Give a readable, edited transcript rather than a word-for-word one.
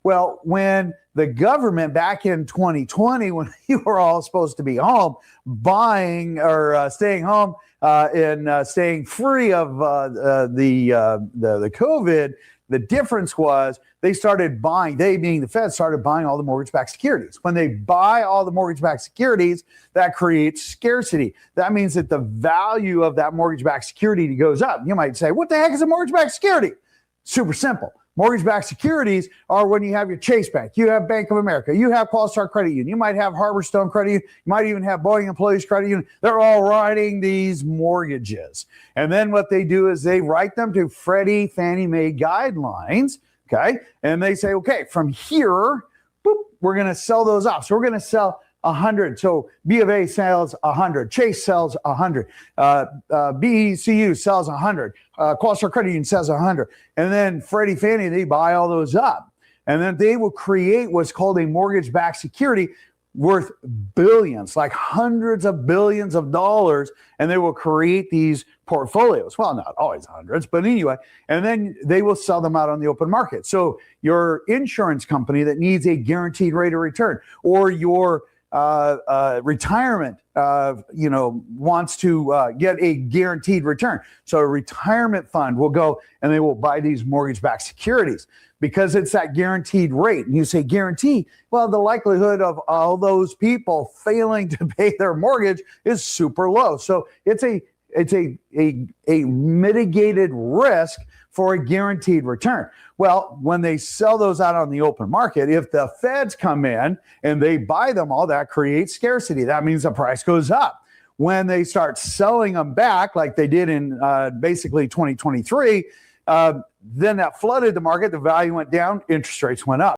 Well, when the government back in 2020, when you were all supposed to be home buying or staying home and staying free of the COVID, the difference was they started buying, they being the Fed, started buying all the mortgage-backed securities. When they buy all the mortgage-backed securities, that creates scarcity. That means that the value of that mortgage-backed security goes up. You might say, what the heck is a mortgage-backed security? Super simple. Mortgage-backed securities are when you have your Chase Bank, you have Bank of America, you have Qualistar Credit Union, you might have Harborstone Credit Union, you might even have Boeing Employees Credit Union. They're all writing these mortgages. And then what they do is they write them to Freddie, Fannie Mae guidelines, okay? And they say, okay, from here, boop, we're going to sell those off. So we're going to sell 100. So B of A sells 100. Chase sells 100. BECU sells 100. Qualistar Credit Union sells 100. And then Freddie, Fannie, they buy all those up. And then they will create what's called a mortgage-backed security worth billions, like hundreds of billions of dollars. And they will create these portfolios. Well, not always hundreds, but anyway. And then they will sell them out on the open market. So your insurance company that needs a guaranteed rate of return, or your retirement, wants to get a guaranteed return. So a retirement fund will go and they will buy these mortgage-backed securities because it's that guaranteed rate. And you say guarantee, well, the likelihood of all those people failing to pay their mortgage is super low. So it's a mitigated risk for a guaranteed return. Well, when they sell those out on the open market, if the feds come in and they buy them all, that creates scarcity. That means the price goes up. When they start selling them back, like they did in basically 2023, then that flooded the market, the value went down, interest rates went up.